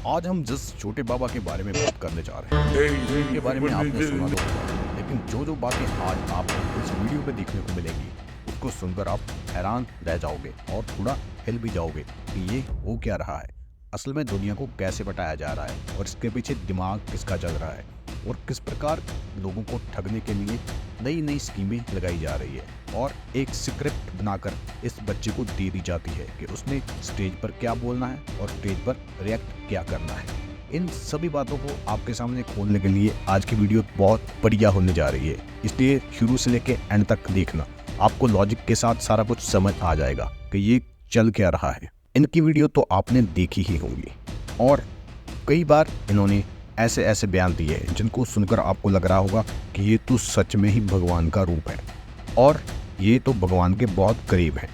आज हम जिस छोटे बाबा के बारे में बात करने जा रहे हैं उनके बारे में आपने सुना तो होगा, लेकिन जो बातें आज आपको इस वीडियो में देखने को मिलेंगी उसको सुनकर आप हैरान रह जाओगे और थोड़ा हिल भी जाओगे कि ये हो क्या रहा है। असल में दुनिया को कैसे बटाया जा रहा है और इसके पीछे दिमाग किसका चल रहा है और किस प्रकार लोगों को ठगने के लिए नई नई स्कीमें लगाई जा रही है और एक स्क्रिप्ट बनाकर इस बच्चे को दे दी जाती है कि उसने स्टेज पर क्या बोलना है और स्टेज पर रिएक्ट क्या करना है। इन सभी बातों को आपके सामने खोलने के लिए आज की वीडियो बहुत बढ़िया होने जा रही है, इसलिए शुरू से लेकर एंड तक देखना। आपको लॉजिक के साथ सारा कुछ समझ आ जाएगा कि ये चल क्या रहा है। इनकी वीडियो तो आपने देखी ही होंगी और कई बार इन्होंने ऐसे ऐसे बयान दिए हैं जिनको सुनकर आपको लग रहा होगा कि ये तो सच में ही भगवान का रूप है और ये तो भगवान के बहुत करीब है।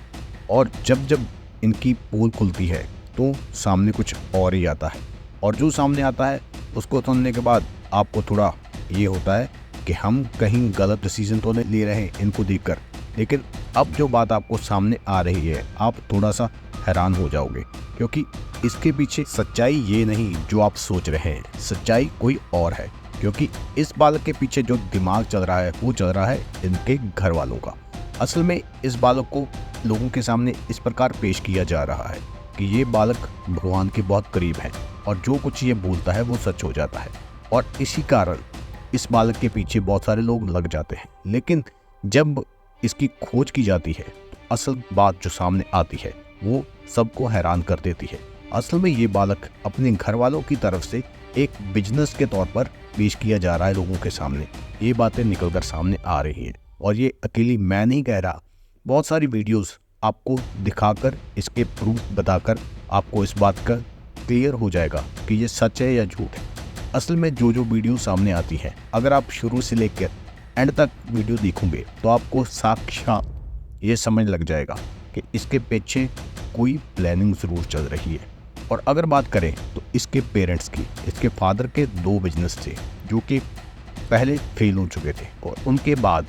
और जब जब इनकी पोल खुलती है तो सामने कुछ और ही आता है और जो सामने आता है उसको सुनने के बाद आपको थोड़ा ये होता है कि हम कहीं गलत डिसीजन तो नहीं ले रहे हैं इनको देखकर। लेकिन अब जो बात आपको सामने आ रही है आप थोड़ा सा हैरान हो जाओगे, क्योंकि इसके पीछे सच्चाई ये नहीं जो आप सोच रहे हैं, सच्चाई कोई और है। क्योंकि इस बालक के पीछे जो दिमाग चल रहा है वो चल रहा है इनके घर वालों का। असल में इस बालक को लोगों के सामने इस प्रकार पेश किया जा रहा है कि ये बालक भगवान के बहुत करीब है और जो कुछ ये बोलता है वो सच हो जाता है और इसी कारण इस बालक के पीछे बहुत सारे लोग लग जाते हैं। लेकिन जब इसकी खोज की जाती है तो असल बात जो सामने आती है वो सबको हैरान कर देती है। असल में ये बालक अपने घर वालों की तरफ से एक बिजनेस के तौर पर पेश किया जा रहा है लोगों के सामने। ये बातें निकलकर सामने आ रही हैं और ये अकेली मैं नहीं कह रहा, बहुत सारी वीडियोस आपको दिखाकर इसके प्रूफ बताकर आपको इस बात का क्लियर हो जाएगा कि ये सच है या झूठ है। असल में जो वीडियो सामने आती है अगर आप शुरू से लेकर एंड तक वीडियो देखोगे तो आपको साक्षात ये समझ लग जाएगा कि इसके पीछे कोई प्लानिंग ज़रूर चल रही है। और अगर बात करें तो इसके पेरेंट्स की, इसके फादर के 2 बिजनेस थे जो कि पहले फेल हो चुके थे और उनके बाद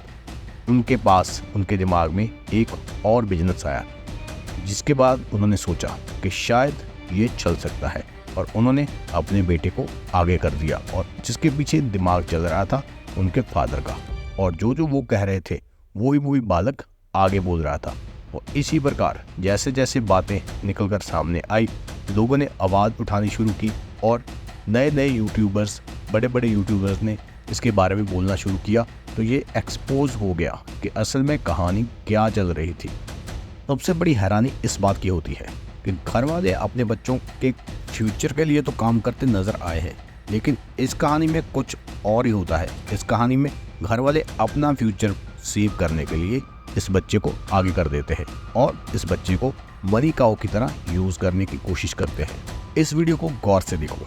उनके पास उनके दिमाग में एक और बिजनेस आया जिसके बाद उन्होंने सोचा कि शायद ये चल सकता है और उन्होंने अपने बेटे को आगे कर दिया और जिसके पीछे दिमाग चल रहा था उनके फादर का। और जो वो कह रहे थे वही बालक आगे बोल रहा था। और इसी प्रकार जैसे जैसे बातें निकलकर सामने आई लोगों ने आवाज़ उठानी शुरू की और नए नए यूट्यूबर्स, बड़े बड़े यूट्यूबर्स ने इसके बारे में बोलना शुरू किया। तो ये एक्सपोज हो गया कि असल में कहानी क्या चल रही थी। सबसे बड़ी हैरानी इस बात की होती है कि घर वाले अपने बच्चों के फ्यूचर के लिए तो काम करते नज़र आए हैं, लेकिन इस कहानी में कुछ और ही होता है। इस कहानी में घर वाले अपना फ्यूचर सेव करने के लिए इस बच्चे को आगे कर देते हैं और इस बच्चे को मनी काऊ की तरह यूज़ करने की कोशिश करते हैं। इस वीडियो को गौर से देखो,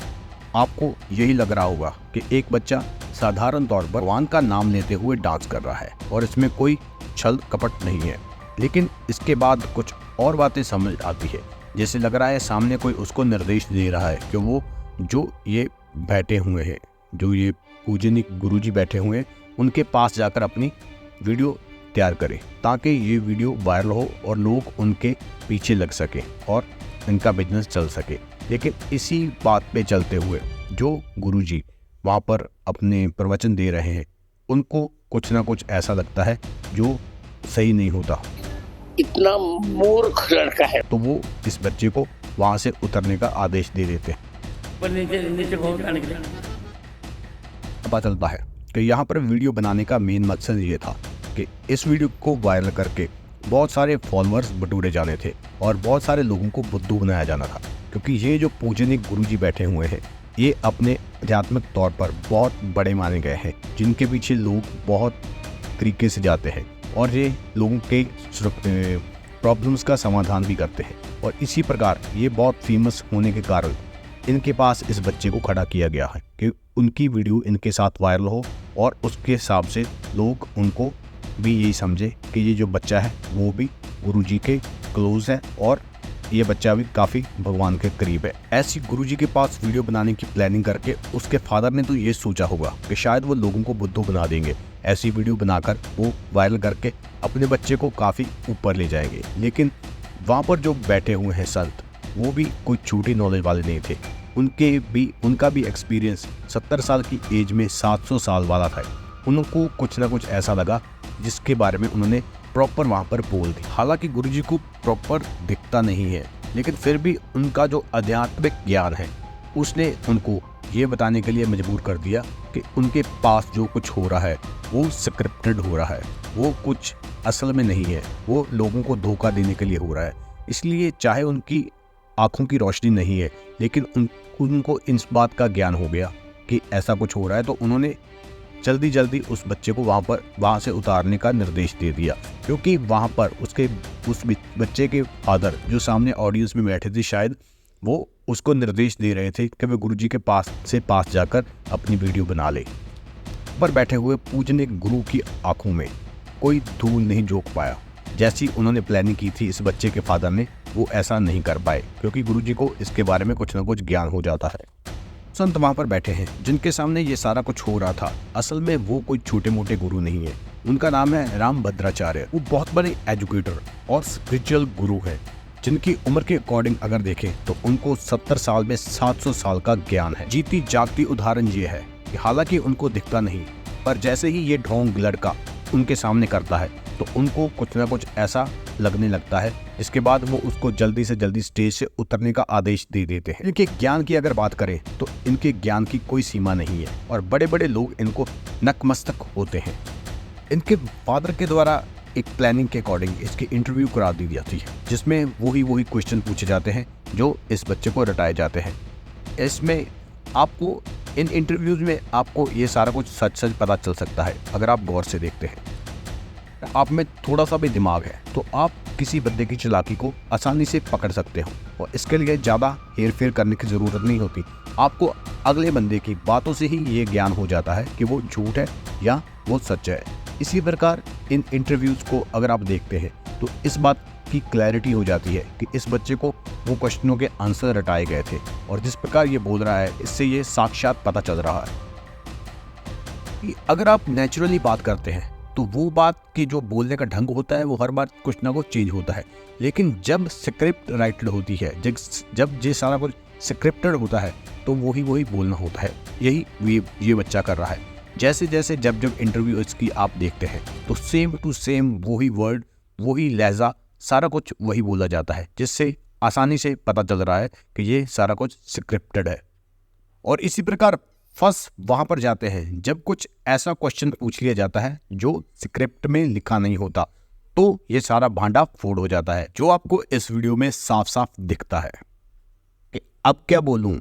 आपको यही लग रहा होगा कि एक बच्चा साधारण तौर पर भगवान का नाम लेते हुए डांस कर रहा है और इसमें कोई छल कपट नहीं है। लेकिन इसके बाद कुछ और बातें समझ आती है, जैसे लग रहा है सामने कोई उसको निर्देश दे रहा है कि वो जो ये बैठे हुए हैं, जो ये पूजनीय गुरुजी बैठे हुए हैं, उनके पास जाकर अपनी वीडियो तैयार करें ताकि ये वीडियो वायरल हो और लोग उनके पीछे लग सकें और इनका बिजनेस चल सके। लेकिन इसी बात पे चलते हुए जो गुरुजी वहाँ पर अपने प्रवचन दे रहे हैं उनको कुछ ना कुछ ऐसा लगता है जो सही नहीं होता। इतना मूर्ख लड़का है तो वो इस बच्चे को वहाँ से उतरने का आदेश दे देते हैं। नीचे पहुंचाने के लिए पता चलता है कि यहाँ पर वीडियो बनाने का मेन मकसद ये था कि इस वीडियो को वायरल करके बहुत सारे फॉलोअर्स बटोरे जाने थे और बहुत सारे लोगों को बुद्धू बनाया जाना था। क्योंकि ये जो पूजनीय गुरुजी बैठे हुए हैं ये अपने आध्यात्मिक तौर पर बहुत बड़े माने गए हैं, जिनके पीछे लोग बहुत तरीके से जाते हैं और ये लोगों के प्रॉब्लम्स का समाधान भी करते हैं। और इसी प्रकार ये बहुत फेमस होने के कारण इनके पास इस बच्चे को खड़ा किया गया है कि उनकी वीडियो इनके साथ वायरल हो और उसके हिसाब से लोग उनको भी यही समझे कि ये जो बच्चा है वो भी गुरुजी के क्लोज है और ये बच्चा भी काफ़ी भगवान के करीब है। ऐसी गुरुजी के पास वीडियो बनाने की प्लानिंग करके उसके फादर ने तो ये सोचा होगा कि शायद वो लोगों को बुद्धू बना देंगे, ऐसी वीडियो बनाकर वो वायरल करके अपने बच्चे को काफ़ी ऊपर ले जाएंगे। लेकिन वहाँ पर जो बैठे हुए हैं संत वो भी कोई छोटी नॉलेज वाले नहीं थे। उनका भी एक्सपीरियंस 70 साल की एज में 700 साल वाला था। उनको कुछ ना कुछ ऐसा लगा जिसके बारे में उन्होंने प्रॉपर वहाँ पर बोल दी। हालांकि गुरुजी को प्रॉपर दिखता नहीं है, लेकिन फिर भी उनका जो आध्यात्मिक ज्ञान है उसने उनको ये बताने के लिए मजबूर कर दिया कि उनके पास जो कुछ हो रहा है वो स्क्रिप्टेड हो रहा है, वो कुछ असल में नहीं है, वो लोगों को धोखा देने के लिए हो रहा है। इसलिए चाहे उनकी आंखों की रोशनी नहीं है, लेकिन उनको इस बात का ज्ञान हो गया कि ऐसा कुछ हो रहा है, तो उन्होंने जल्दी जल्दी उस बच्चे को वहाँ से उतारने का निर्देश दे दिया। क्योंकि वहाँ पर उस बच्चे के फादर जो सामने ऑडियंस में बैठे थे, शायद वो उसको निर्देश दे रहे थे कि वे गुरुजी के पास जाकर अपनी वीडियो बना ले। पर बैठे हुए पूजने गुरु की आंखों में कोई धूल नहीं झोंक पाया। जैसी उन्होंने प्लानिंग की थी इस बच्चे के फादर ने, वो ऐसा नहीं कर पाए, क्योंकि गुरुजी को इसके बारे में कुछ ना कुछ ज्ञान हो जाता है। संत वहाँ पर बैठे हैं जिनके सामने ये सारा कुछ हो रहा था, असल में वो कोई छोटे मोटे गुरु नहीं है। उनका नाम है रामभद्राचार्य। वो बहुत बड़े एजुकेटर और स्पिरिचुअल गुरु है, जिनकी उम्र के अकॉर्डिंग अगर देखें तो उनको 70 साल में 700 साल का ज्ञान है। जीती जागती उदाहरण ये है कि हालांकि उनको दिखता नहीं, पर जैसे ही ये ढोंग लड़का उनके सामने करता है तो उनको कुछ ना कुछ ऐसा लगने लगता है। इसके बाद वो उसको जल्दी से जल्दी स्टेज से उतरने का आदेश दे देते हैं। इनके ज्ञान की अगर बात करें तो इनके ज्ञान की कोई सीमा नहीं है और बड़े बड़े लोग इनको नतमस्तक होते हैं। इनके फादर के द्वारा एक प्लानिंग के अकॉर्डिंग इसकी इंटरव्यू करा दी जाती है, जिसमें वही क्वेश्चन पूछे जाते हैं जो इस बच्चे को रटाए जाते हैं। इसमें आपको इन इंटरव्यूज में आपको ये सारा कुछ सच पता चल सकता है अगर आप गौर से देखते हैं। आप में थोड़ा सा भी दिमाग है तो आप किसी बंदे की चालाकी को आसानी से पकड़ सकते हो और इसके लिए ज़्यादा हेर फेर करने की ज़रूरत नहीं होती। आपको अगले बंदे की बातों से ही ये ज्ञान हो जाता है कि वो झूठ है या वो सच है। इसी प्रकार इन इंटरव्यूज़ को अगर आप देखते हैं तो इस बात की क्लैरिटी हो जाती है कि इस बच्चे को वो क्वेश्चनों के आंसर रटाए गए थे और जिस प्रकार ये बोल रहा है इससे ये साक्षात पता चल रहा है कि अगर आप नेचुरली बात करते हैं तो वो बात की जो बोलने का ढंग होता है वो हर बार कुछ ना कुछ चेंज होता है। लेकिन जब स्क्रिप्ट राइटेड होती है, जब ये सारा कुछ स्क्रिप्टेड होता है तो वही बोलना होता है। यही ये बच्चा कर रहा है। जैसे जैसे जब इंटरव्यू इसकी आप देखते हैं तो सेम टू सेम वही वर्ड, वही लहजा, सारा कुछ वही बोला जाता है, जिससे आसानी से पता चल रहा है कि ये सारा कुछ स्क्रिप्टेड है। और इसी प्रकार फंस वहाँ पर जाते हैं जब कुछ ऐसा क्वेश्चन पूछ लिया जाता है जो स्क्रिप्ट में लिखा नहीं होता, तो ये सारा भांडा फोड़ हो जाता है, जो आपको इस वीडियो में साफ साफ दिखता है। अब क्या बोलूँ,